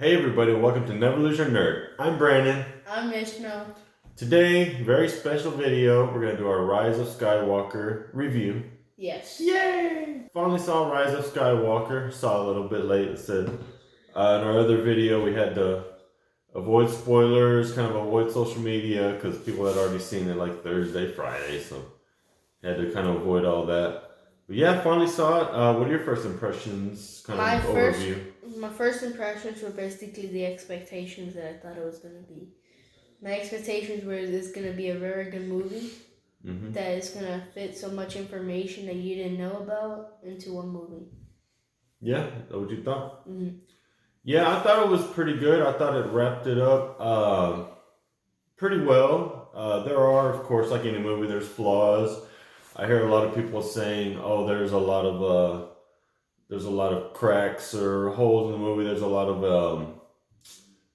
Hey everybody, welcome to Never Lose Your Nerd. I'm Brandon. I'm Vishnu. Today, very special video. We're going to do our Rise of Skywalker review. Yes. Yay! Finally saw Rise of Skywalker. Saw a little bit late. It said in our other video we had to avoid spoilers, kind of avoid social media because people had already seen it like Thursday, Friday, so had to kind of avoid all that. But yeah, finally saw it. What are your first impressions? Overview. My first impressions were basically the expectations that I thought it was going to be. My expectations were it's going to be a very good movie that is going to fit so much information that you didn't know about into one movie. Yeah, is that what you thought? Mm-hmm. Yeah, I thought it was pretty good. I thought it wrapped it up pretty well. There are, of course, like any movie, there's flaws. I hear a lot of people saying, "Oh, there's a lot of cracks or holes in the movie. There's a lot of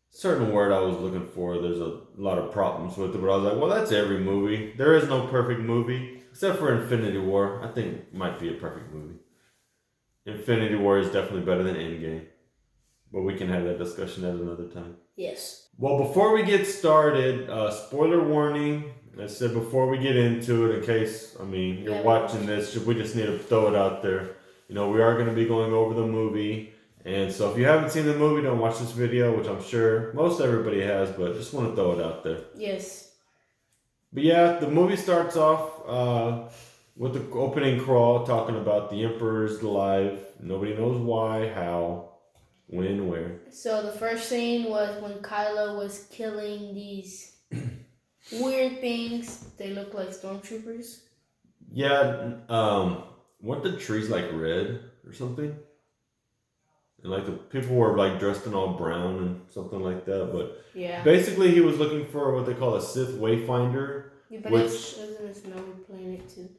certain word I was looking for. There's a lot of problems with it." But I was like, "Well, that's every movie. There is no perfect movie except for Infinity War. I think it might be a perfect movie. Infinity War is definitely better than Endgame." But we can have that discussion at another time. Yes. Well, before we get started, spoiler warning. I said before we get into it, in case, you're watching this, we just need to throw it out there. We are going to be going over the movie. And so if you haven't seen the movie, don't watch this video, which I'm sure most everybody has, but just want to throw it out there. Yes. But yeah, the movie starts off with the opening crawl talking about the Emperor's alive. Nobody knows why, how, when, where. So the first scene was when Kylo was killing these weird things. They look like stormtroopers. Yeah, weren't the trees like red or something? And like the people were like dressed in all brown and something like that. But yeah, basically he was looking for what they call a Sith Wayfinder. Yeah, but it was in a snow planet too.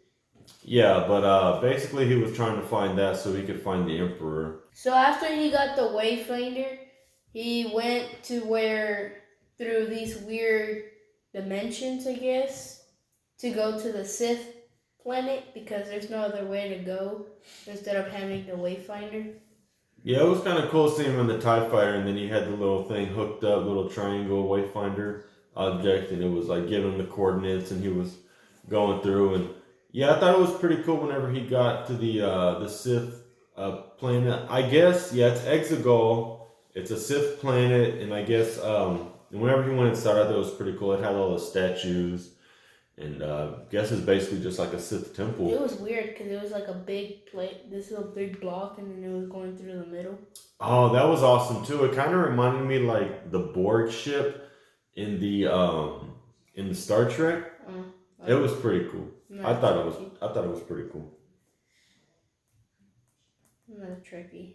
Yeah, but basically he was trying to find that so he could find the Emperor. So after he got the Wayfinder, he went to through these weird dimensions, I guess, to go to the Sith planet because there's no other way to go instead of having the Wayfinder. Yeah, it was kind of cool seeing him in the TIE Fighter, and then he had the little thing hooked up, little triangle Wayfinder object, and it was like giving him the coordinates, and he was going through. And yeah, I thought it was pretty cool whenever he got to the Sith planet. I guess, yeah, it's Exegol. It's a Sith planet, and I guess whenever he went inside, I thought it was pretty cool. It had all the statues. And I guess it's basically just like a Sith temple. It was weird because it was like a big plate, this little big block, and then it was going through the middle. Oh, that was awesome too. It kind of reminded me like the Borg ship in the Star Trek. It was pretty cool. I thought it was pretty cool. Not a Trekkie.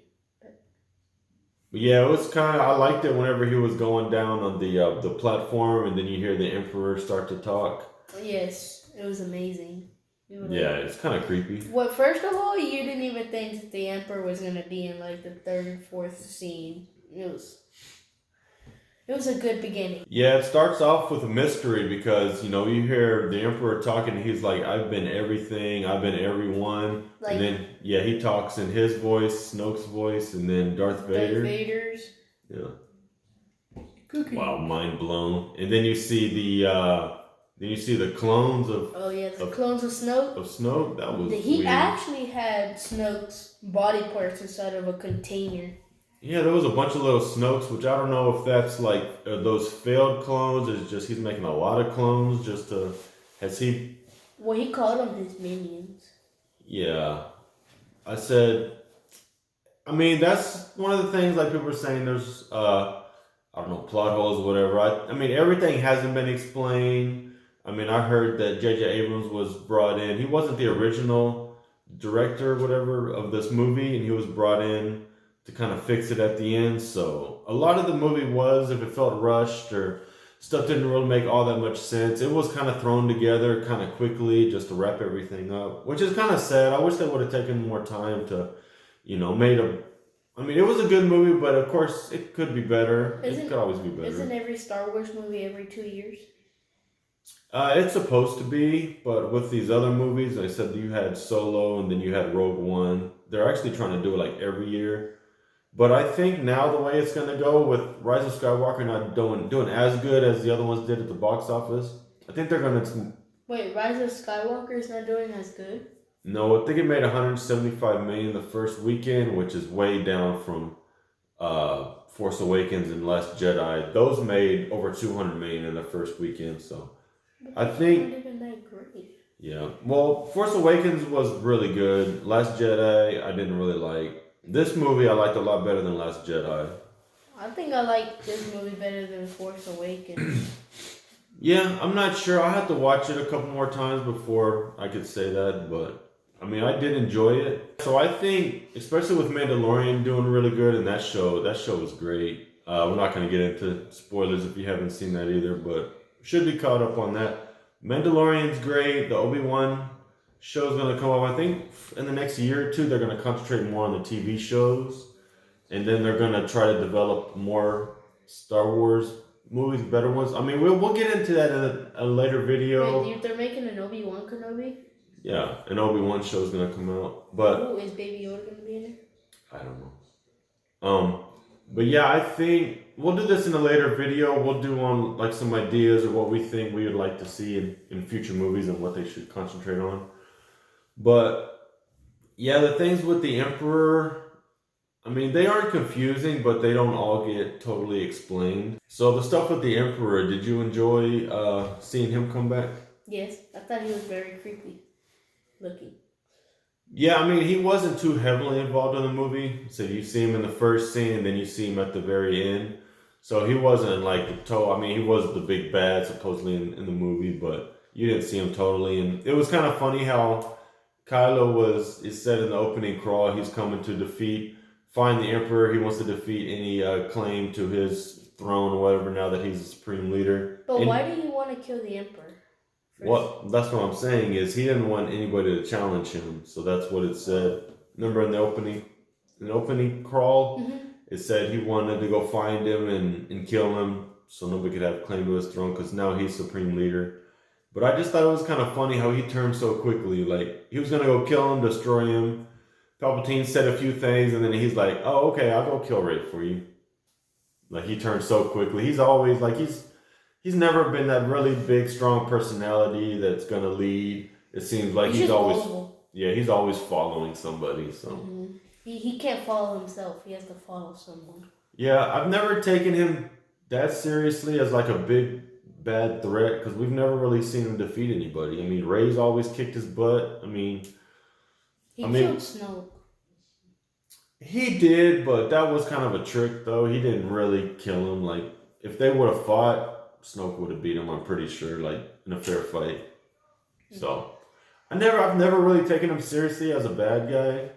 But yeah, it was kind of. I liked it whenever he was going down on the platform, and then you hear the Emperor start to talk. Yes, it was amazing. Yeah, it's kind of creepy. Well, first of all, you didn't even think that the Emperor was gonna be in like the third and fourth scene. It was a good beginning. Yeah, it starts off with a mystery because you hear the Emperor talking. And he's like, "I've been everything. I've been everyone." Like, and then he talks in his voice, Snoke's voice, and then Darth Vader. Darth Vader's. Yeah. Cookie. Wow, mind blown. And then you see the clones of. Oh yeah, the clones of Snoke. Of Snoke, that was. He weird. actually had Snoke's body parts inside of a container. Yeah, there was a bunch of little Snokes, which I don't know if that's like those failed clones, or just he's making a lot of clones just to. Has he? Well, he called them his minions. Yeah, I said. That's one of the things like people are saying. There's I don't know, plot holes or whatever. Everything hasn't been explained. I heard that J.J. Abrams was brought in. He wasn't the original director or whatever of this movie, and he was brought in to kind of fix it at the end. So a lot of the movie was, if it felt rushed or stuff didn't really make all that much sense, it was kind of thrown together kind of quickly just to wrap everything up, which is kind of sad. I wish they would have taken more time to, made a... it was a good movie, but of course it could be better. It could always be better. Isn't every Star Wars movie every 2 years? It's supposed to be, but with these other movies, like I said, you had Solo and then you had Rogue One. They're actually trying to do it like every year. But I think now the way it's gonna go with Rise of Skywalker not doing as good as the other ones did at the box office, I think they're gonna. Wait, Rise of Skywalker is not doing as good? No, I think it made 175 million the first weekend, which is way down from Force Awakens and Last Jedi. Those made over 200 million in the first weekend. So But I it's think not even that great. yeah. Well, Force Awakens was really good. Last Jedi I didn't really like. This movie I liked a lot better than Last Jedi. I think I like this movie better than Force Awakens. Yeah, I'm not sure. I have to watch it a couple more times before I could say that, but I mean, I did enjoy it. So I think, especially with Mandalorian doing really good, and that show was great. We're not going to get into spoilers if you haven't seen that either, but should be caught up on that. Mandalorian's great. The Obi-Wan show's going to come up. I think in the next year or two, they're going to concentrate more on the TV shows, and then they're going to try to develop more Star Wars movies, better ones. I mean, we'll get into that in a later video. Wait, they're making an Obi-Wan Kenobi? Yeah, an Obi-Wan show is gonna come out, but Ooh, is Baby Yoda gonna be in it? I don't know. But yeah, I think we'll do this in a later video. We'll do on like some ideas of what we think we would like to see in future movies and what they should concentrate on. But yeah, the things with the Emperor, I mean, they aren't confusing, but they don't all get totally explained. So the stuff with the Emperor, did you enjoy seeing him come back? Yes, I thought he was very creepy looking. Yeah, I mean, he wasn't too heavily involved in the movie. So you see him in the first scene, and then you see him at the very end. So he wasn't like I mean, he was the big bad supposedly in the movie, but you didn't see him totally. And it was kind of funny how Kylo is said in the opening crawl, he's coming to find the Emperor. He wants to defeat any claim to his throne or whatever now that he's the supreme leader. But and why did he want to kill the Emperor? Well, that's what I'm saying is he didn't want anybody to challenge him, so that's what it said. Remember in the opening crawl, it said he wanted to go find him and kill him, so nobody could have claim to his throne because now he's supreme leader. But I just thought it was kind of funny how he turned so quickly. Like he was gonna go kill him, destroy him. Palpatine said a few things, and then he's like, "Oh, okay, I'll go kill Rey for you." Like he turned so quickly. He's always like He's never been that really big, strong personality that's gonna lead. It seems like he's always followable. Yeah, he's always following somebody. So he can't follow himself. He has to follow someone. yeah, I've never taken him that seriously as like a big bad threat because we've never really seen him defeat anybody. I mean, Rey's always kicked his butt. He killed Snoke. He did, but that was kind of a trick though. He didn't really kill him. Like if they would have fought, Snoke would have beat him, I'm pretty sure, like in a fair fight. So I've never really taken him seriously as a bad guy.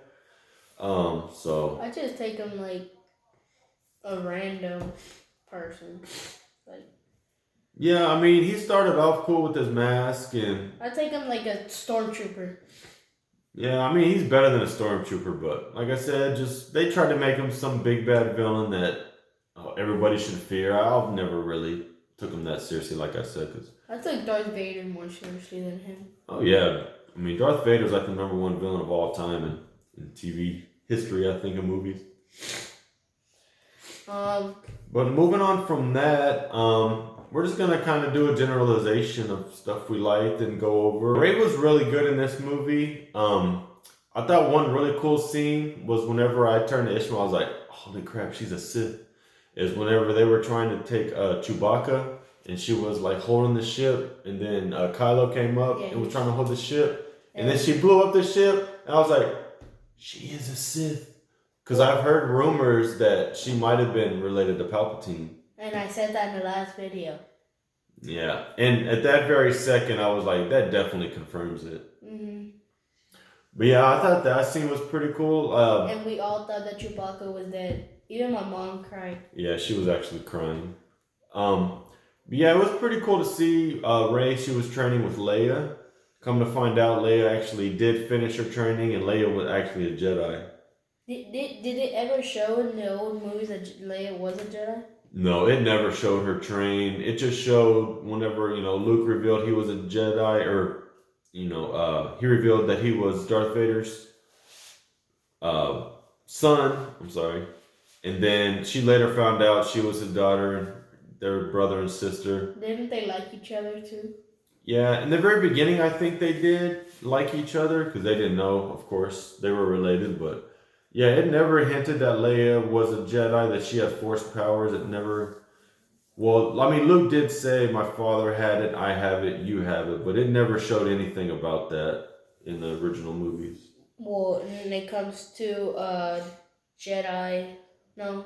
So I just take him like a random person. Like yeah, I mean he started off cool with his mask and I take him like a stormtrooper. yeah, I mean he's better than a stormtrooper, but like I said, just they tried to make him some big bad villain that everybody should fear. I've never really took him that seriously, like I said, because I took Darth Vader more seriously than him. Oh yeah, I mean Darth Vader's like the #1 villain of all time in TV history, I think, of movies. But moving on from that, we're just gonna kind of do a generalization of stuff we liked and go over. Rey was really good in this movie. I thought one really cool scene was whenever I turned to Ishmael, I was like, "Holy crap, she's a Sith." Is whenever they were trying to take Chewbacca and she was like holding the ship, and then Kylo came up and was trying to hold the ship, and then she blew up the ship, and I was like, she is a Sith. Because I've heard rumors that she might have been related to Palpatine. And I said that in the last video. Yeah, and at that very second, I was like, that definitely confirms it. But yeah, I thought that scene was pretty cool. And we all thought that Chewbacca was dead. Even my mom cried. Yeah, she was actually crying. But yeah, it was pretty cool to see Rey. She was training with Leia. Come to find out, Leia actually did finish her training, and Leia was actually a Jedi. Did it ever show in the old movies that Leia was a Jedi? No, it never showed her train. It just showed whenever, Luke revealed he was a Jedi, or, he revealed that he was Darth Vader's son. I'm sorry. And then she later found out she was his daughter and their brother and sister. Didn't they like each other too? Yeah, in the very beginning, I think they did like each other because they didn't know, of course, they were related. But yeah, it never hinted that Leia was a Jedi, that she had Force powers. It never. Well, I mean, Luke did say, "My father had it, I have it, you have it," but it never showed anything about that in the original movies. Well, and when it comes to Jedi, no,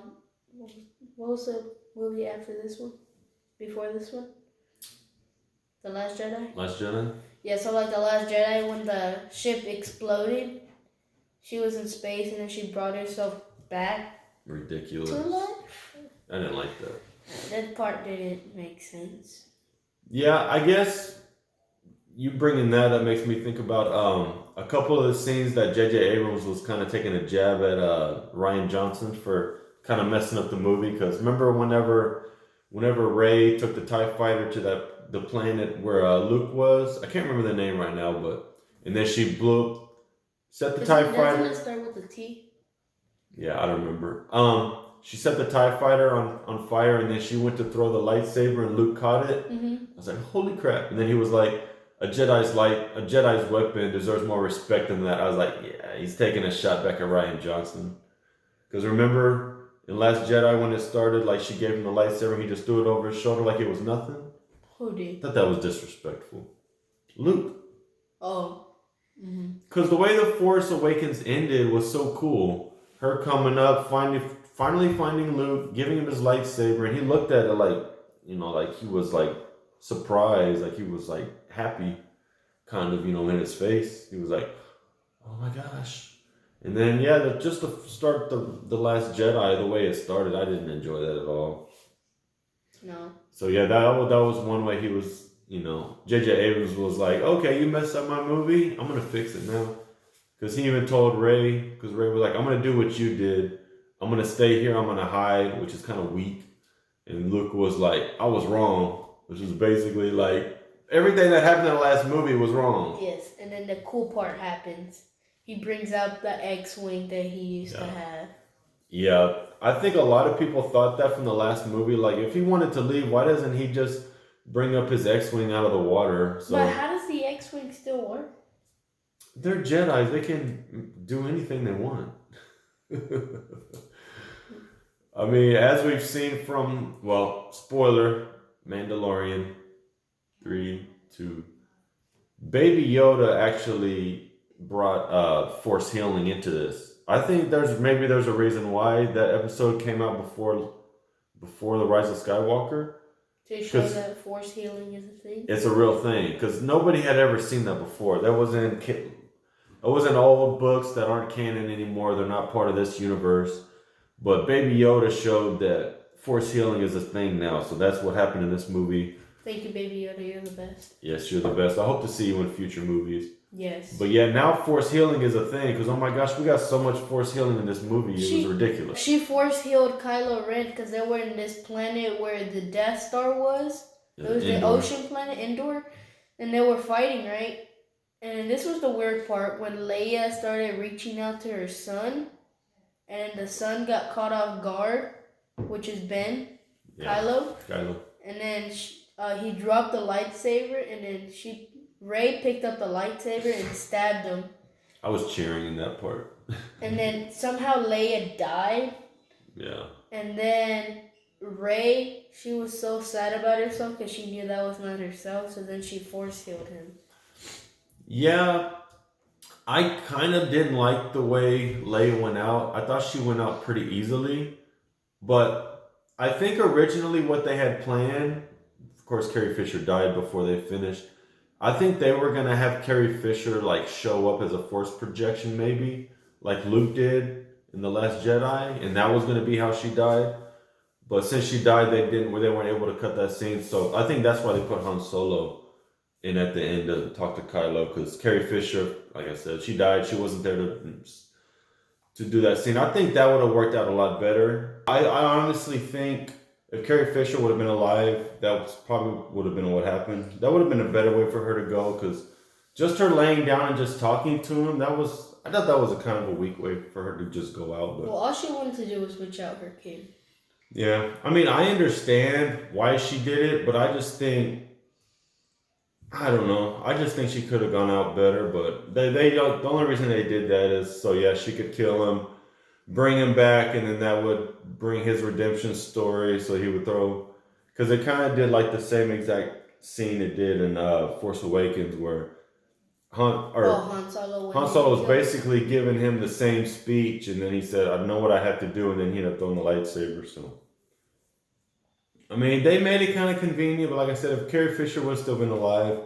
what was the movie after this one? Before this one? The Last Jedi? Last Jedi? Yeah, so like The Last Jedi, when the ship exploded, she was in space and then she brought herself back Ridiculous. to life. I didn't like that. That part didn't make sense. Yeah, I guess you bringing that makes me think about a couple of the scenes that J.J. Abrams was kind of taking a jab at Rian Johnson for kind of messing up the movie. Because remember whenever Rey took the TIE fighter to the planet where Luke was, I can't remember the name right now, and then she set the TIE fighter. Doesn't it start with a T? Yeah, I don't remember. She set the TIE fighter on fire, and then she went to throw the lightsaber, and Luke caught it. Mm-hmm. I was like, holy crap. And then he was like, a Jedi's weapon deserves more respect than that. I was like, yeah, he's taking a shot back at Rian Johnson. Because remember, in Last Jedi, when it started, like, she gave him the lightsaber, and he just threw it over his shoulder like it was nothing. Who did? I thought that was disrespectful. Luke. Oh. Because the way The Force Awakens ended was so cool. Her coming up, finally finding Luke, giving him his lightsaber, and he looked at it like, like he was like surprised, like he was like happy, kind of, in his face. He was like, oh my gosh. And then, yeah, just to start the Last Jedi, the way it started, I didn't enjoy that at all. No. So yeah, that was one way he was, J.J. Abrams was like, okay, you messed up my movie, I'm going to fix it now. Because he even told Rey, because Rey was like, I'm going to do what you did. I'm going to stay here, I'm going to hide, which is kind of weak. And Luke was like, I was wrong, which is basically like, everything that happened in the last movie was wrong. Yes, and then the cool part happens. He brings out the X-Wing that he used to have. Yeah, I think a lot of people thought that from the last movie. Like, if he wanted to leave, why doesn't he just bring up his X-Wing out of the water? So, but how does the X-Wing still work? They're Jedis. They can do anything they want. I mean, as we've seen from, spoiler, Mandalorian 3, 2. Baby Yoda actually brought Force healing into this. I think there's a reason why that episode came out before the Rise of Skywalker. To show that Force healing is a thing? It's a real thing, because nobody had ever seen that before. That was in old books that aren't canon anymore. They're not part of this universe. But Baby Yoda showed that Force healing is a thing now. So that's what happened in this movie. Thank you, Baby Yoda. You're the best. Yes, you're the best. I hope to see you in future movies. Yes. But yeah, now Force healing is a thing. Because, oh my gosh, we got so much Force healing in this movie. It was ridiculous. She Force healed Kylo Ren because they were in this planet where the Death Star was. It was the ocean planet, Endor. And they were fighting, right? And this was the weird part when Leia started reaching out to her son, and the son got caught off guard, which is Ben, Kylo. And then he dropped the lightsaber, and then Rey picked up the lightsaber and stabbed him. I was cheering in that part. And then somehow Leia died. Yeah. And then Rey, she was so sad about herself because she knew that was not herself, so then she Force healed him. Yeah, I kind of didn't like the way Leia went out. I thought she went out pretty easily. But I think originally what they had planned, of course Carrie Fisher died before they finished. I think they were going to have Carrie Fisher show up as a Force projection maybe, like Luke did in The Last Jedi. And that was going to be how she died. But since she died, they weren't able to cut that scene. So I think that's why they put Han Solo in at the end to talk to Kylo, because Carrie Fisher, like I said, she died. She wasn't there to do that scene. I think that would have worked out a lot better. I honestly think if Carrie Fisher would have been alive, probably would have been what happened. That would have been a better way for her to go, because just her laying down and just talking to him, I thought that was a kind of a weak way for her to just go out. But Well, all she wanted to do was switch out her kid. yeah, I mean, I understand why she did it, but I just think I don't know. I just think she could have gone out better. But the only reason they did that is so yeah she could kill him, bring him back, and then that would bring his redemption story. So he would throw because it kind of did like the same exact scene it did in Force Awakens where Han Solo. Han Solo was basically giving him the same speech, and then he said, "I know what I have to do," and then he ended up throwing the lightsaber. So, I mean, they made it kind of convenient, but like I said, if Carrie Fisher would have still been alive,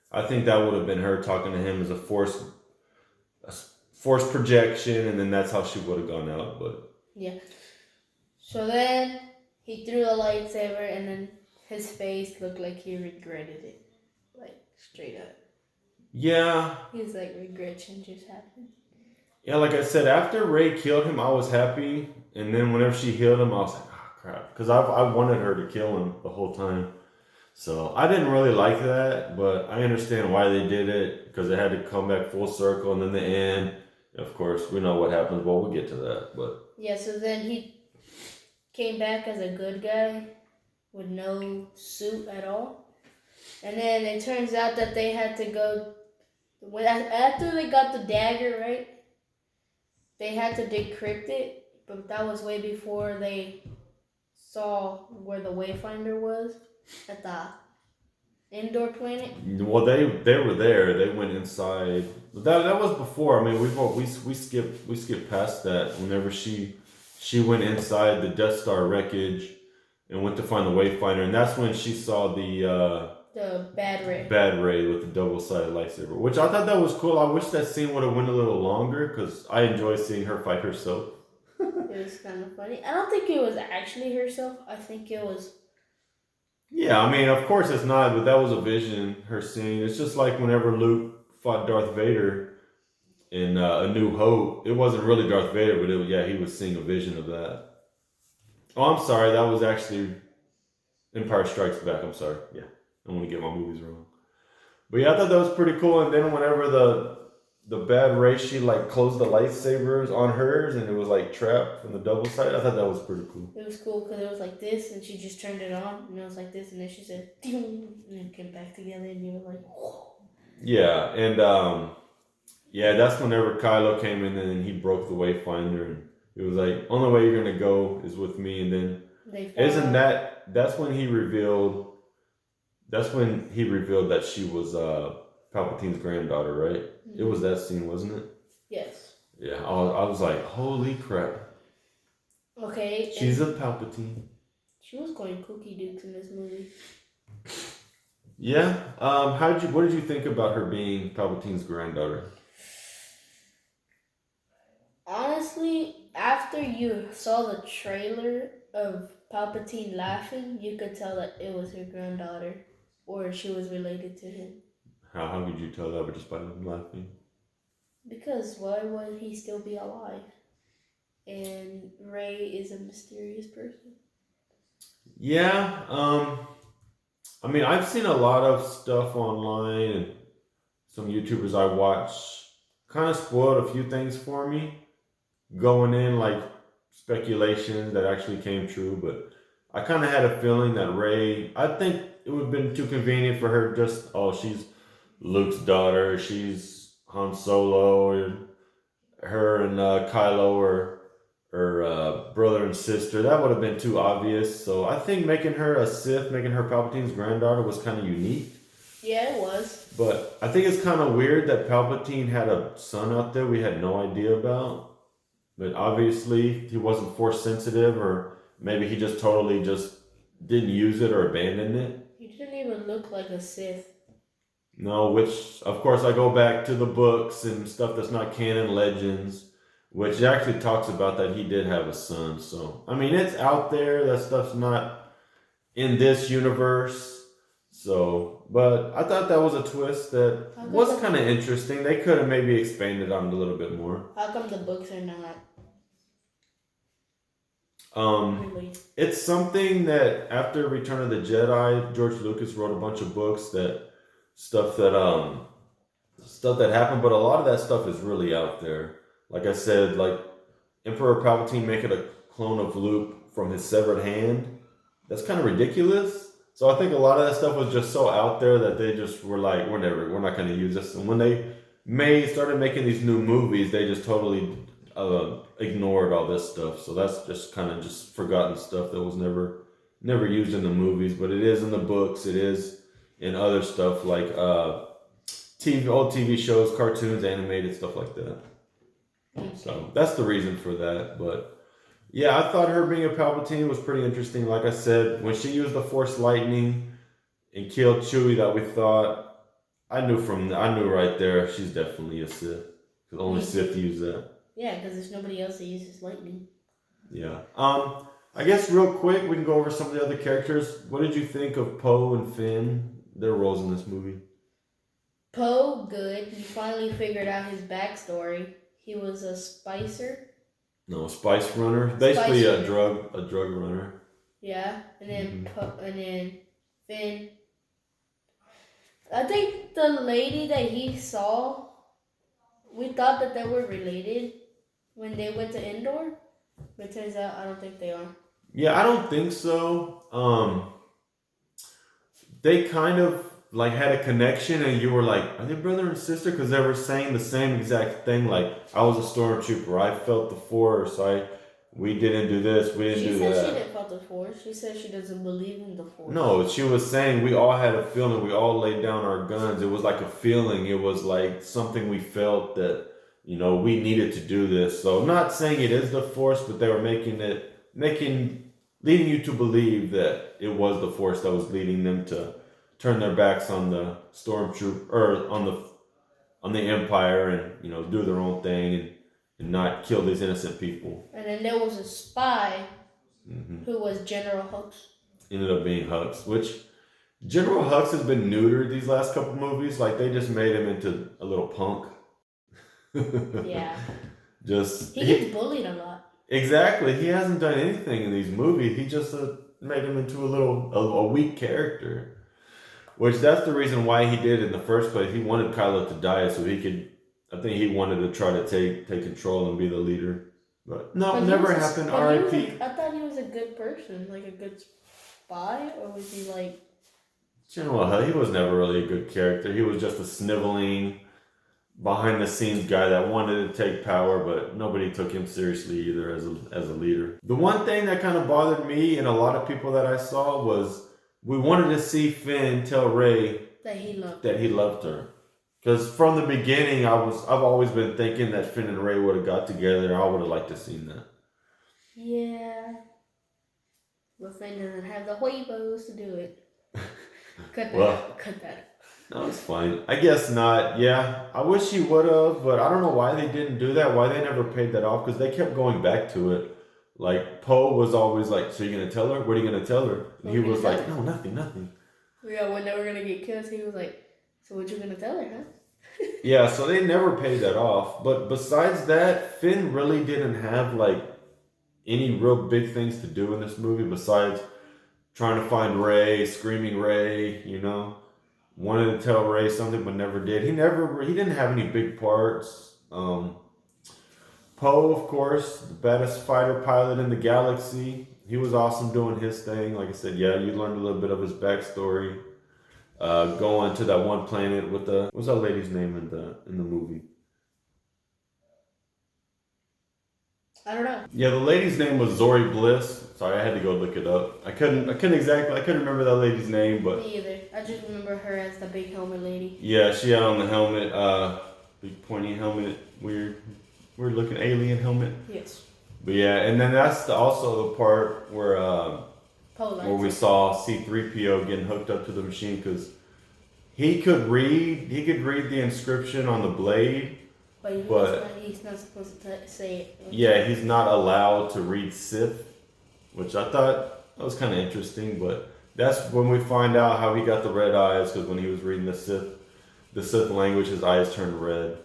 I think that would have been her talking to him as a force projection, and then that's how she would have gone out. But yeah. So then he threw the lightsaber, and then his face looked like he regretted it, like straight up. yeah, He's like, regret changes happen. yeah, like I said, after Rey killed him, I was happy, and then whenever she healed him, I was like, oh crap, because I wanted her to kill him the whole time. So I didn't really like that, but I understand why they did it because it had to come back full circle, and then the end. Of course, we know what happens. Well, we'll get to that, but yeah. So then he came back as a good guy with no suit at all, and then it turns out that they had to go after they got the dagger, right? They had to decrypt it, but that was way before they saw where the Wayfinder was at the indoor planet. well, they were there. They went inside. That was before. I mean, we skipped past that. Whenever she went inside the Death Star wreckage and went to find the Wayfinder, and that's when she saw the bad Rey. Bad Rey with the double-sided lightsaber, which I thought that was cool. I wish that scene would have went a little longer because I enjoy seeing her fight herself. It was kind of funny. I don't think it was actually herself. I think it was. Yeah, I mean, of course it's not, but that was a vision, her scene. It's just like whenever Luke fought Darth Vader in A New Hope. It wasn't really Darth Vader, but he was seeing a vision of that. Oh, I'm sorry, that was actually Empire Strikes Back. I'm sorry. Yeah, I don't want to get my movies wrong. But yeah, I thought that was pretty cool. And then whenever the bad Rey, she like closed the lightsabers on hers, and it was like trapped from the double side. I thought that was pretty cool. It was cool because it was like this, and she just turned it on, and it was like this, and then she said, "Ding," and it came back together, and you were like, "Whoa." Yeah, and that's whenever Kylo came in and he broke the Wayfinder, and it was like, only way you're gonna go is with me. And then that's when he revealed that she was Palpatine's granddaughter, right? Mm-hmm. It was that scene, wasn't it? Yes. Yeah, I was like, holy crap. Okay. She's a Palpatine. She was going cookie dukes in this movie. Yeah. What did you think about her being Palpatine's granddaughter? Honestly, after you saw the trailer of Palpatine laughing, you could tell that it was her granddaughter, or she was related to him. How could you tell that just by him laughing? Because why would he still be alive? And Rey is a mysterious person. Yeah, I mean, I've seen a lot of stuff online, and some YouTubers I watch kind of spoiled a few things for me going in, like speculations that actually came true. But I kind of had a feeling that Rey, I think it would have been too convenient for her just, she's Luke's daughter, she's Han Solo, and her and Kylo or brother and sister. That would have been too obvious. So I think making her a Sith, making her Palpatine's granddaughter was kind of unique. Yeah, it was. But I think it's kind of weird that Palpatine had a son out there we had no idea about. But obviously he wasn't force sensitive, or maybe he just totally just didn't use it or abandoned it. He didn't even look like a Sith. No, which of course I go back to the books and stuff that's not canon, legends, which actually talks about that he did have a son. So, I mean, it's out there. That stuff's not in this universe. So, but I thought that was a twist that was kind of interesting. They could have maybe expanded on it a little bit more. How come the books are not? It's something that after Return of the Jedi, George Lucas wrote a bunch of books that stuff that happened, but a lot of that stuff is really out there. Like I said, like Emperor Palpatine making a clone of Luke from his severed hand. That's kind of ridiculous. So I think a lot of that stuff was just so out there that they just were like, we're not going to use this. And when they started making these new movies, they just totally ignored all this stuff. So that's just kind of just forgotten stuff that was never used in the movies, but it is in the books. It is in other stuff like old TV shows, cartoons, animated stuff like that. So that's the reason for that. But yeah, I thought her being a Palpatine was pretty interesting. Like I said, when she used the Force lightning and killed Chewie, that we thought, I knew right there she's definitely a Sith. Because only Sith use that. Yeah, because there's nobody else that uses lightning. Yeah. I guess real quick we can go over some of the other characters. What did you think of Poe and Finn? Their roles in this movie. Poe, good. He finally figured out his backstory. He was a spicer. No, spice runner. Basically a drug runner. Yeah, and then and then Finn. I think the lady that he saw, we thought that they were related when they went to Endor, but it turns out I don't think they are. Yeah, I don't think so. They kind of like had a connection, and you were like, "Are they brother and sister?" Because they were saying the same exact thing. Like, I was a stormtrooper. I felt the Force. We didn't do this. We didn't do that. She said she didn't felt the Force. She said she doesn't believe in the Force. No, she was saying we all had a feeling. We all laid down our guns. It was like a feeling. It was like something we felt that we needed to do this. So I'm not saying it is the Force, but they were leading you to believe that it was the Force that was leading them to turn their backs on the stormtrooper or on the Empire and do their own thing and not kill these innocent people. And then there was a spy who was General Hux. Ended up being Hux, which General Hux has been neutered these last couple movies. Like they just made him into a little punk. Yeah. He gets bullied a lot. Exactly. He hasn't done anything in these movies. He just made him into a weak character. Which that's the reason why he did it in the first place. He wanted Kylo to die so he could. I think he wanted to try to take control and be the leader. But no, never happened. R.I.P. I thought he was a good person, like a good spy, or was he like? General Hux, he was never really a good character. He was just a sniveling, behind the scenes guy that wanted to take power, but nobody took him seriously either as a leader. The one thing that kind of bothered me and a lot of people that I saw was we wanted to see Finn tell Rey that he loved her. Because from the beginning, I've always been thinking that Finn and Rey would have got together. I would have liked to seen that. Yeah. But Finn doesn't have the huevos to do it. Cut that out. No, it's fine. I guess not. Yeah, I wish he would have, but I don't know why they didn't do that. Why they never paid that off? Because they kept going back to it. Like Poe was always like, "So you're gonna tell her? What are you gonna tell her?" And he was like, "No, nothing." Yeah, when they were gonna get killed, he was like, "So what you gonna tell her, huh?" Yeah, so they never paid that off. But besides that, Finn really didn't have like any real big things to do in this movie besides trying to find Rey, screaming Rey, wanted to tell Rey something but never did. He didn't have any big parts. Poe, of course, the baddest fighter pilot in the galaxy. He was awesome doing his thing. Like I said, yeah, you learned a little bit of his backstory. Going to that one planet with what's that lady's name in the movie? I don't know. Yeah, the lady's name was Zori Bliss. Sorry, I had to go look it up. I couldn't remember that lady's name, but me either. I just remember her as the big helmet lady. Yeah, she had on the helmet, big pointy helmet, weird looking alien helmet. Yes. But yeah, and then that's also the part where we saw C-3PO getting hooked up to the machine because he could read the inscription on the blade. But he's not supposed to say it. Yeah, he's not allowed to read Sith, which I thought that was kind of interesting. But that's when we find out how he got the red eyes, because when he was reading the Sith language, his eyes turned red.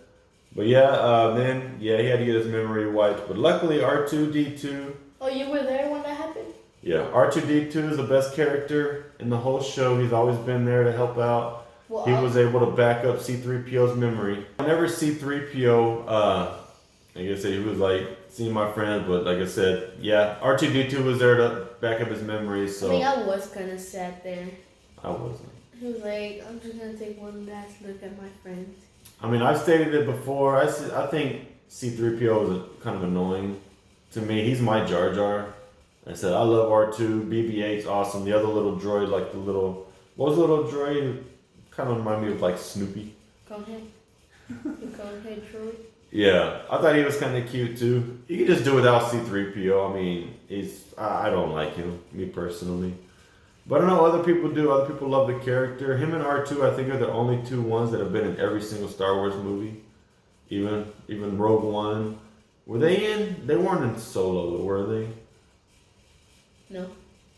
But he had to get his memory wiped. But luckily, R2-D2. Oh, you were there when that happened? Yeah, R2-D2 is the best character in the whole show. He's always been there to help out. Well, he was able to back up C-3PO's memory. Whenever C-3PO, like I said, he was like seeing my friends, but like I said, yeah, R2-D2 was there to back up his memory. So I mean, I was kind of sad there. I wasn't. He was like, I'm just gonna take one last look at my friends. I mean, I've stated it before. I think C-3PO is kind of annoying to me. He's my Jar Jar. I said I love R2. BB-8's awesome. The other little droid, like the little, what was the little droid? Kind of remind me of like Snoopy. Conehead. The Conehead droid. Yeah, I thought he was kind of cute too. You could just do without C-3PO. I mean, I don't like him, me personally. But I know other people do. Other people love the character. Him and R2, I think, are the only two ones that have been in every single Star Wars movie. Even Rogue One. Were they in? They weren't in Solo, were they? No.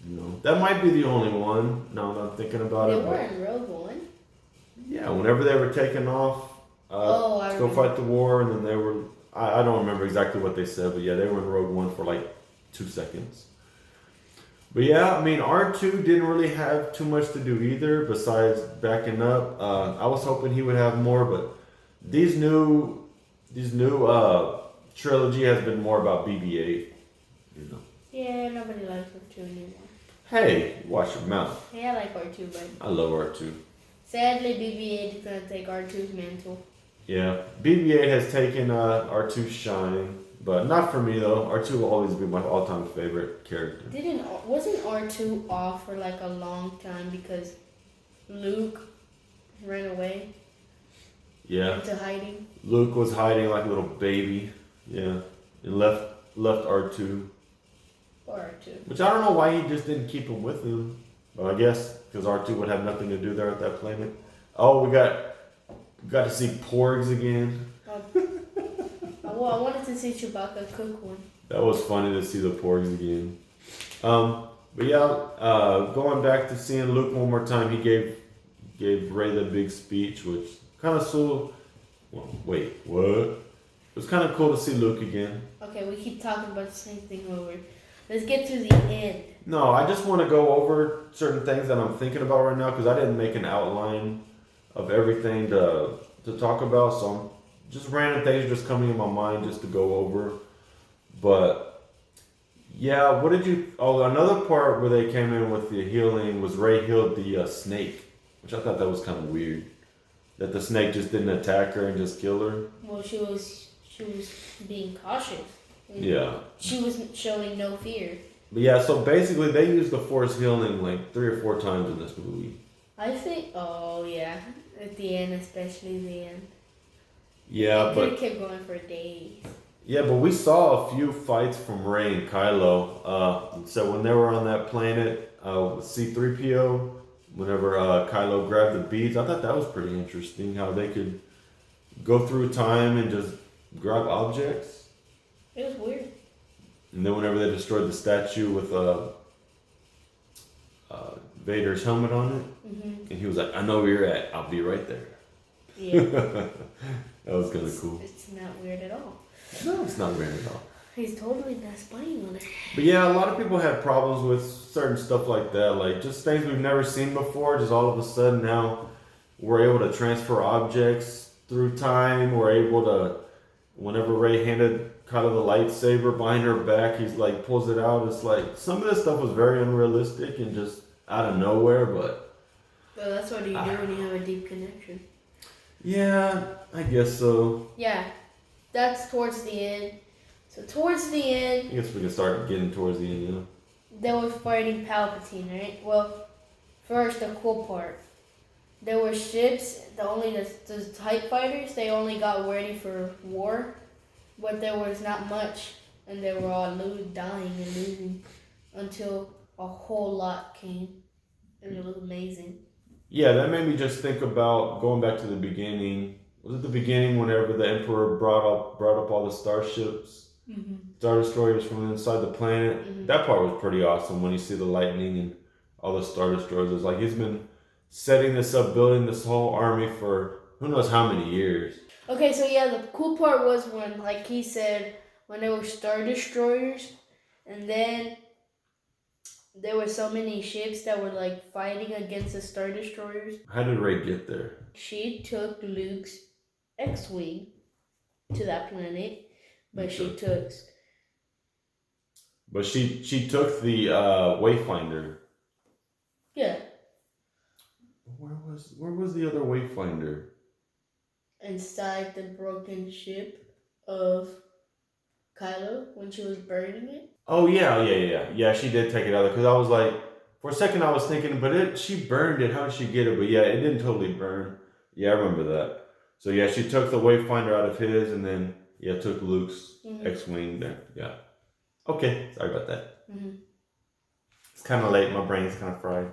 No. That might be the only one, now that I'm thinking about it. They were in Rogue One? Yeah, whenever they were taking off to go fight the war, and then they were... I don't remember exactly what they said, but yeah, they were in Rogue One for like 2 seconds. But yeah, I mean, R2 didn't really have too much to do either, besides backing up. I was hoping he would have more, but these new trilogy has been more about BB-8, you know. Yeah, nobody likes R2 anymore. Hey, watch your mouth. Yeah, I like R2, but I love R2. sadly, BB-8 is gonna take R2's mantle. Yeah, BB-8 has taken R2's shine, but not for me though. R2 will always be my all-time favorite character. Wasn't R2 off for like a long time because Luke ran away? Yeah. Into hiding. Luke was hiding like a little baby. Yeah, and left R2. Or R2. Which I don't know why he just didn't keep him with him. But I guess because R2 would have nothing to do there at that planet. Oh, we got to see porgs again. Well, I wanted to see Chewbacca cook one. That was funny to see the porgs again. But yeah, going back to seeing Luke one more time, he gave Rey the big speech, which kind of cool. Well, wait, what? It was kind of cool to see Luke again. Okay, we keep talking about the same thing over. Let's get to the end. No, I just want to go over certain things that I'm thinking about right now because I didn't make an outline of everything to talk about. So I'm just random things just coming in my mind just to go over. But yeah, what did you? Oh, another part where they came in with the healing was Rey healed the snake, which I thought that was kind of weird. That the snake just didn't attack her and just kill her. Well, she was being cautious. Yeah. She was showing no fear. But yeah, so basically they used the Force healing like 3 or 4 times in this movie. I think, oh yeah, at the end, especially the end. Yeah, but it kept going for days. Yeah, but we saw a few fights from Rey and Kylo. So when they were on that planet with C-3PO, whenever Kylo grabbed the beads, I thought that was pretty interesting. How they could go through time and just grab objects. It was weird. And then whenever they destroyed the statue with Vader's helmet on it, and he was like, "I know where you're at. I'll be right there." Yeah. That was kind of cool. It's not weird at all. No, it's not weird at all. He's totally not spying on her. But yeah, a lot of people had problems with certain stuff like that, like just things we've never seen before. Just all of a sudden now we're able to transfer objects through time. We're able to, whenever Rey handed Kylo the lightsaber behind her back, he's like pulls it out. It's like some of this stuff was very unrealistic and just out of nowhere, but Well, that's what you do when you have a deep connection. Yeah, I guess so. Yeah, that's towards the end. So towards the end, I guess we can start getting towards the end, yeah. they were fighting Palpatine, right? Well, first the cool part. There were ships, the TIE fighters, they only got ready for war, but there was not much, and they were all dying and losing until a whole lot came, and it was amazing. Yeah, that made me just think about going back to the beginning. Was it the beginning whenever the Emperor brought up all the starships, Star Destroyers from inside the planet? That part was pretty awesome when you see the lightning and all the Star Destroyers. It's like he's been setting this up, building this whole army for who knows how many years. Okay, so yeah, the cool part was when, like he said, when there were Star Destroyers, and then there were so many ships that were like fighting against the Star Destroyers. How did Rey get there? She took Luke's X-wing to that planet, but Okay. she took the Wayfinder. Yeah. Where was the other Wayfinder? Inside the broken ship of Kylo when she was burning it. Oh yeah. She did take it out because I was like, for a second I was thinking, but she burned it. How did she get it? But yeah, it didn't totally burn. Yeah, I remember that. So yeah, she took the Wayfinder out of his, and then took Luke's X-wing there. Yeah. Okay, sorry about that. It's kind of late. My brain's kind of fried.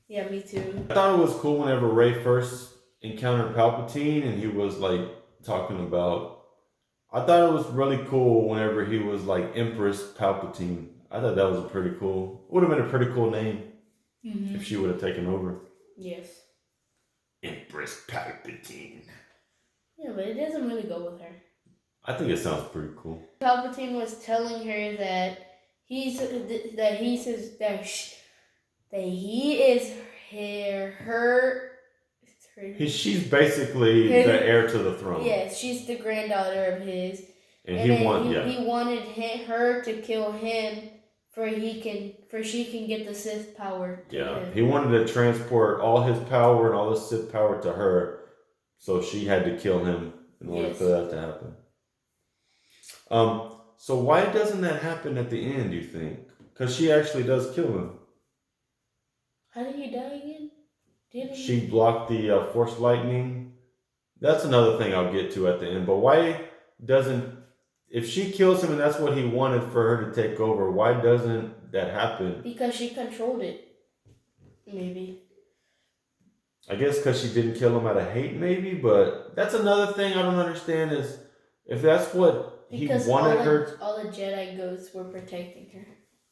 Yeah, me too. I thought it was cool whenever Rey first encountered Palpatine, and he was like talking about. I thought it was really cool whenever he was like Empress Palpatine. I thought that was would have been a pretty cool name if she would have taken over. Yes. Empress Palpatine. Yeah, but it doesn't really go with her. I think it sounds pretty cool. Palpatine was telling her that he is her. She's basically the heir to the throne. Yes, she's the granddaughter of his. And he wanted her to kill him she can get the Sith power. He wanted to transport all his power and all the Sith power to her, so she had to kill him in order for that to happen. So why doesn't that happen at the end, do you think? Because she actually does kill him. How did he die again? She blocked the Force lightning. That's another thing I'll get to at the end. But why doesn't... If she kills him and that's what he wanted for her to take over, why doesn't that happen? Because she controlled it. Maybe. I guess because she didn't kill him out of hate, maybe. But that's another thing I don't understand is if that's what he wanted her... all the Jedi ghosts were protecting her.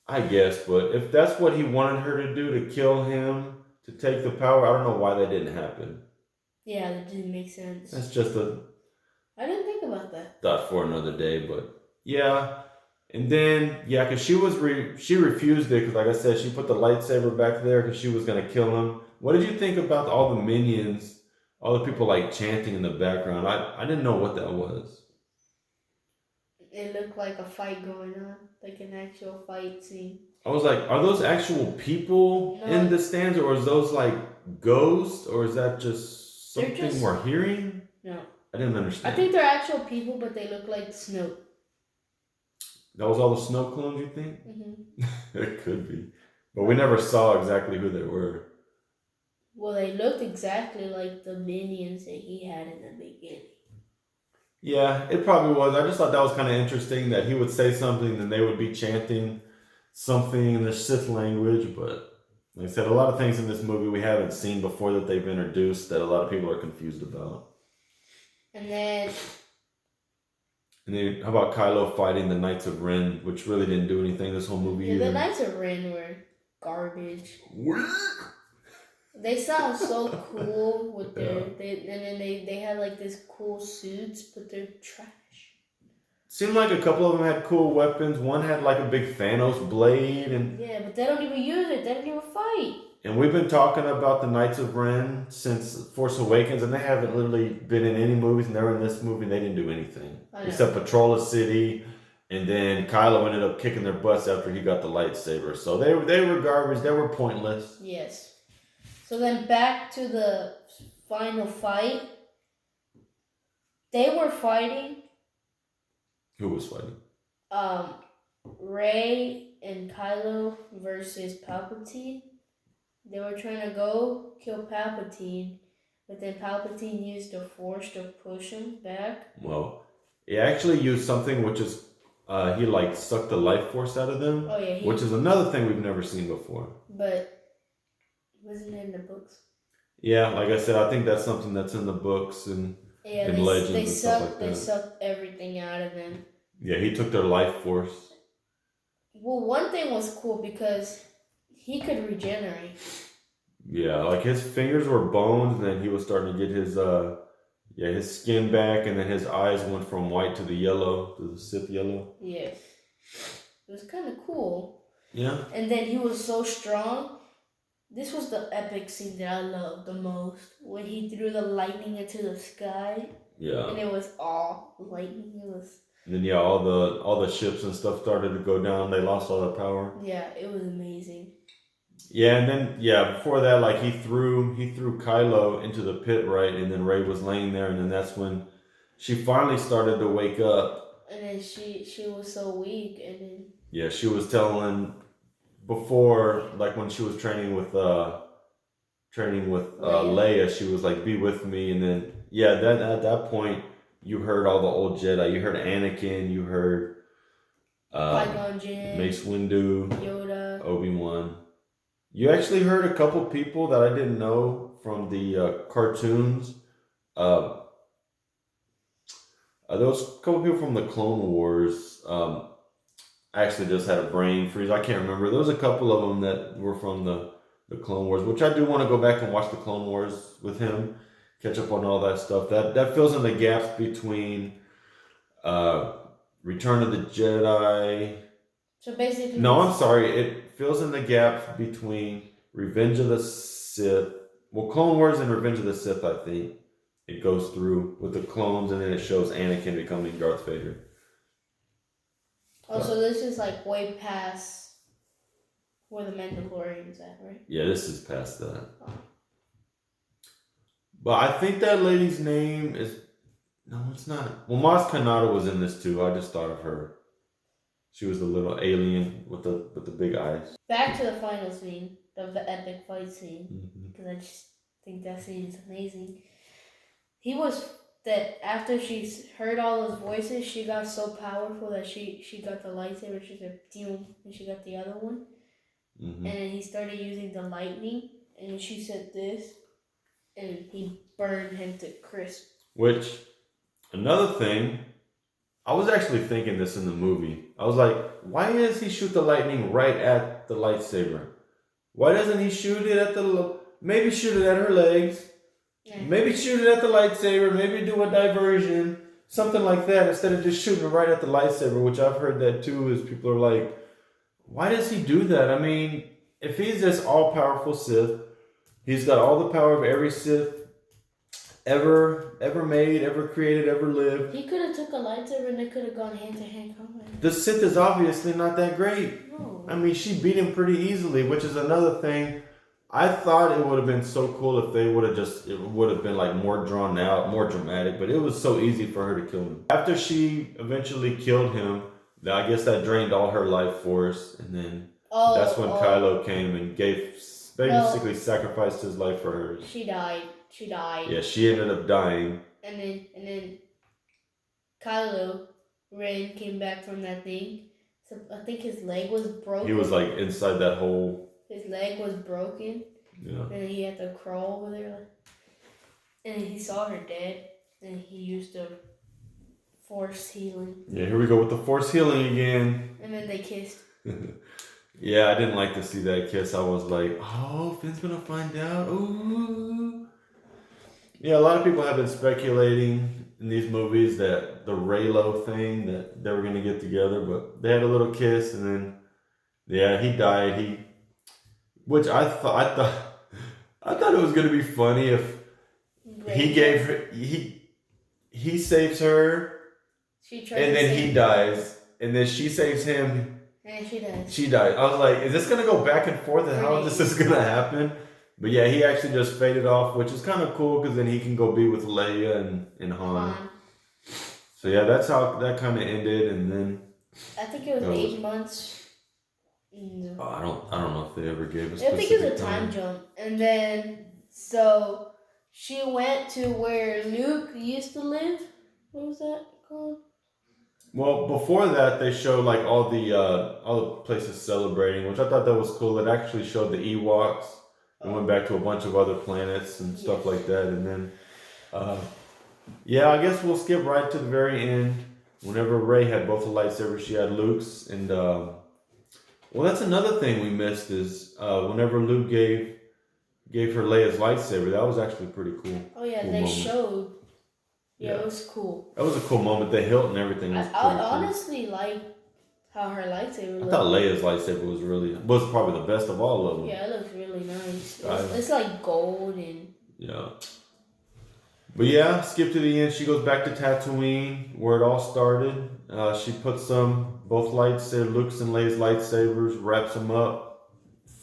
I guess, but if that's what he wanted her to do, to kill him, to take the power, I don't know why that didn't happen. Yeah, that didn't make sense. That's just I didn't think about that. Thought for another day, but yeah. And then, because she refused it, because like I said, she put the lightsaber back there because she was going to kill him. What did you think about all the minions, all the people like chanting in the background? I didn't know what that was. It looked like a fight going on, like an actual fight scene. I was like, are those actual people in the stands, or is those like ghosts, or is that just something we're hearing? No. I didn't understand. I think they're actual people, but they look like snow. That was all the snow clones, you think? Mm-hmm. It could be. But we never saw exactly who they were. Well, they looked exactly like the minions that he had in the beginning. Yeah, it probably was. I just thought that was kind of interesting that he would say something and they would be chanting something in the Sith language. But like I said, a lot of things in this movie we haven't seen before that they've introduced that a lot of people are confused about. And then how about Kylo fighting the Knights of Ren, which really didn't do anything this whole movie either. The Knights of Ren were garbage. They sound so cool with their they had like this cool suits, but they're trash. Seemed like a couple of them had cool weapons. One had like a big Thanos blade, and but they don't even use it. They don't even fight. And we've been talking about the Knights of Ren since Force Awakens, and they haven't literally been in any movies, and they were in this movie, and they didn't do anything. Except patrol a city, and then Kylo ended up kicking their butts after he got the lightsaber. So they were garbage, they were pointless. Yes. So then back to the final fight. They were fighting. Who was fighting? Rey and Kylo versus Palpatine. They were trying to go kill Palpatine, but then Palpatine used the Force to push him back. Well, he actually used something which is, he like sucked the life force out of them. Oh yeah. Which is another thing we've never seen before. But wasn't it in the books? Yeah, like I said, I think that's something that's in the books and in legends and stuff like that. They sucked everything out of them. Yeah, he took their life force. Well, one thing was cool because he could regenerate. Yeah, like his fingers were bones, and then he was starting to get his skin back, and then his eyes went from white to the yellow, to the Sith yellow. Yes. It was kind of cool. Yeah. And then he was so strong. This was the epic scene that I loved the most. When he threw the lightning into the sky. Yeah. And it was all lightning. It was. And then yeah, all the ships and stuff started to go down. They lost all the power. Yeah, it was amazing. Yeah, and then yeah, before that, like he threw Kylo into the pit, right? And then Rey was laying there, and then that's when she finally started to wake up. And then she was so weak, and then yeah, she was telling before, like when she was training with Leia, she was like, "Be with me," and then yeah, that at that point you heard all the old Jedi. You heard Anakin. You heard Qui-Gon Jinn, Mace Windu, Yoda, Obi-Wan. You actually heard a couple people that I didn't know from the cartoons. There was a couple people from the Clone Wars. I actually just had a brain freeze. I can't remember. There was a couple of them that were from the Clone Wars, which I do want to go back and watch the Clone Wars with him, catch up on all that stuff. That fills in the gaps between Return of the Jedi. So basically, No, I'm sorry. It fills in the gaps between Revenge of the Sith. Well, Clone Wars and Revenge of the Sith, I think. It goes through with the clones, and then it shows Anakin becoming Darth Vader. Oh, so this is like way past where the Mandalorian's at, right? Yeah, this is past that. Oh. But I think that lady's name is... No, it's not. Well, Maz Kanata was in this too. I just thought of her. She was the little alien with the big eyes. Back to the final scene of the epic fight scene, because I just think that scene is amazing. He was that after she heard all those voices, she got so powerful that she got the lightsaber. She said, "Doom," and she got the other one. And then he started using the lightning, and she said this, and he burned him to crisp. Which, another thing, I was actually thinking this in the movie. I was like, why does he shoot the lightning right at the lightsaber? Why doesn't he shoot it at maybe shoot it at her legs? Yeah. Maybe shoot it at the lightsaber. Maybe do a diversion. Something like that instead of just shooting it right at the lightsaber, which I've heard that too, is people are like, why does he do that? I mean, if he's this all-powerful Sith, he's got all the power of every Sith ever made, ever created, ever lived. He could have took a lightsaber and they could have gone hand-to-hand combat. The Sith is obviously not that great. No. I mean, she beat him pretty easily, which is another thing. I thought it would have been so cool if they would have it would have been like more drawn out, more dramatic, but it was so easy for her to kill him. After she eventually killed him, I guess that drained all her life force, and then that's when Kylo came and basically sacrificed his life for her. She died. Yeah, she ended up dying. And then Kylo Ren came back from that thing. So I think his leg was broken. He was like inside that hole. His leg was broken. Yeah. And he had to crawl over there. And he saw her dead. And he used the force healing. Yeah, here we go with the force healing again. And then they kissed. Yeah, I didn't like to see that kiss. I was like, oh, Finn's gonna find out. Ooh. Yeah, a lot of people have been speculating in these movies that the Reylo thing, that they were gonna get together, but they had a little kiss, and then yeah, he died. Which I thought it was gonna be funny if he gave her he saves her, and then he dies, and then she saves him, and she dies. She died. I was like, is this gonna go back and forth, and how this is gonna happen? But yeah, he actually just faded off, which is kind of cool because then he can go be with Leia and Han. So yeah, that's how that kind of ended, and then I think it was 8 months. No. Oh, I don't know if they ever gave us. I think it was a time jump, and then so she went to where Luke used to live. What was that called? Well, before that, they showed like all the places celebrating, which I thought that was cool. It actually showed the Ewoks. And went back to a bunch of other planets and stuff like that, and then yeah, I guess we'll skip right to the very end. Whenever Rey had both the lightsabers, she had Luke's, and well, that's another thing we missed is whenever Luke gave her Leia's lightsaber, that was actually pretty cool. Oh yeah, cool they moment. showed. Yeah, it was cool. That was a cool moment. The hilt and everything was I honestly liked how her lightsaber I looked. thought Leia's lightsaber was probably the best of all of them. Yeah, it looks really nice. I- It's like gold and. Yeah. But yeah, skip to the end. She goes back to Tatooine, where it all started. She puts both Luke's and Leia's lightsabers, wraps them up,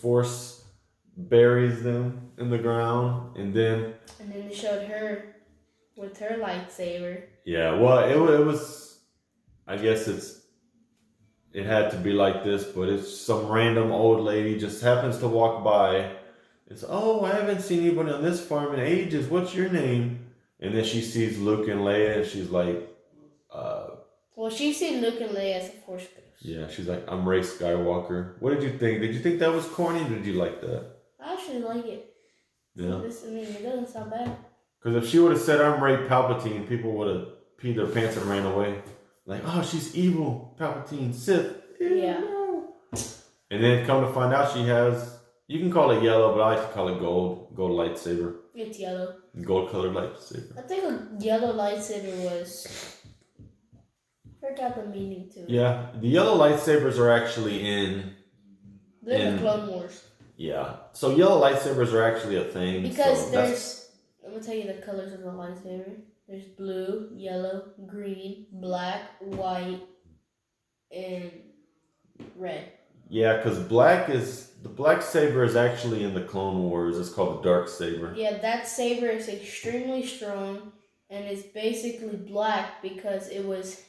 Force buries them in the ground, and then. And then they showed her with her lightsaber. Yeah, well, it was. I guess it had to be like this, but it's some random old lady just happens to walk by. It's, oh, I haven't seen anybody on this farm in ages. What's your name? And then she sees Luke and Leia, and she's like, Well, she seen Luke and Leia as a Force ghost. yeah, she's like, I'm Ray Skywalker. What did you think? Did you think that was corny, or did you like that? I actually like it. Yeah. It doesn't sound bad. Because if she would have said, I'm Ray Palpatine, people would have peed their pants and ran away. Like, oh, she's evil, Palpatine, Sith. Yeah. No. And then come to find out she has, you can call it yellow, but I like to call it gold lightsaber. It's yellow. Gold colored lightsaber. I think a yellow lightsaber was. Forgot the meaning to it. Yeah, the yellow lightsabers are actually in. They're in the Clone Wars. Yeah, so yellow lightsabers are actually a thing. Because so there's. I'm gonna tell you the colors of the lightsaber. There's blue, yellow, green, black, white, and red. Yeah, because the black saber is actually in the Clone Wars. It's called the dark saber. Yeah, that saber is extremely strong, and it's basically black because it was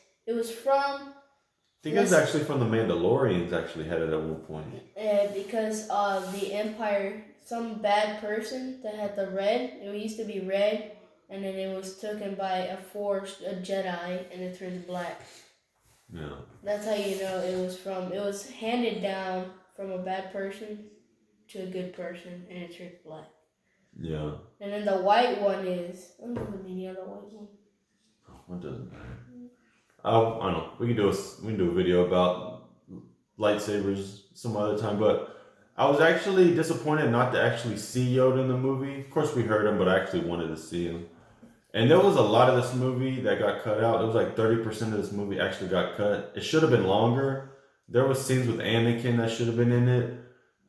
from. I think it's actually from the Mandalorians. Actually had it at one point. Because the Empire, some bad person that had the red. It used to be red, and then it was taken by a Jedi, and it turned black. Yeah. That's how you know it was from. It was handed down from a bad person to a good person, and it turned black. Yeah. And then the white one is. I don't know the meaning of the white one. What doesn't matter? I don't know. We can do a video about lightsabers some other time. But I was actually disappointed not to actually see Yoda in the movie. Of course, we heard him, but I actually wanted to see him. And there was a lot of this movie that got cut out. It was like 30% of this movie actually got cut. It should have been longer. There was scenes with Anakin that should have been in it.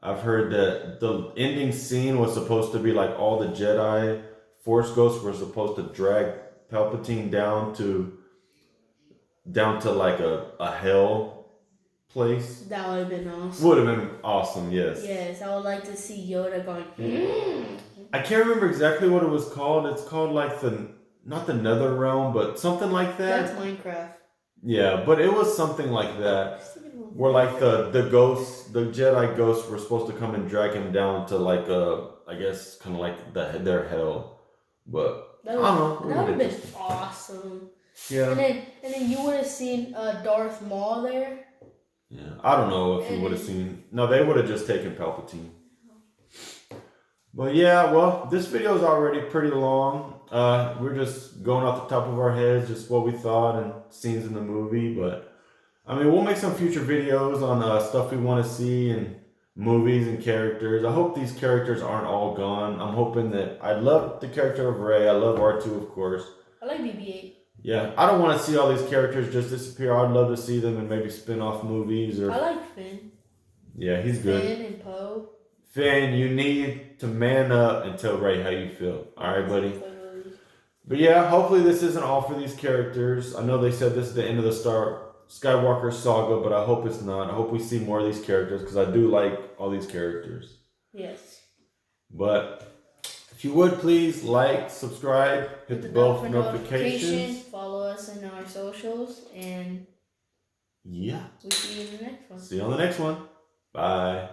I've heard that the ending scene was supposed to be like all the Jedi Force ghosts were supposed to drag Palpatine down to like a hell place. That would have been awesome. Would have been awesome, yes. Yes, I would like to see Yoda going. I can't remember exactly what it was called. It's called like not the Nether Realm, but something like that. That's Minecraft. Yeah, but it was something like that. Where like the Jedi ghosts were supposed to come and drag him down to like I guess kind of like their hell. But I don't know. That would have been awesome. Yeah. And then you would have seen Darth Maul there. Yeah, I don't know if you would have seen. No, they would have just taken Palpatine. But yeah, well, this video is already pretty long. We're just going off the top of our heads, just what we thought and scenes in the movie. But I mean, we'll make some future videos on stuff we want to see and movies and characters. I hope these characters aren't all gone. I'm hoping that I love the character of Rey. I love R2, of course. I like BB-8. Yeah, I don't want to see all these characters just disappear. I'd love to see them in maybe spin-off movies or. I like Finn. Yeah, he's good. Finn and Poe. Finn, you need to man up and tell Ray how you feel. All right, buddy. But yeah, hopefully this isn't all for these characters. I know they said this is the end of the Skywalker saga, but I hope it's not. I hope we see more of these characters because I do like all these characters. Yes. But if you would please like, subscribe, hit the bell for notifications. Follow us on our socials, and yeah, we'll see you in the next one. See you on the next one. Bye.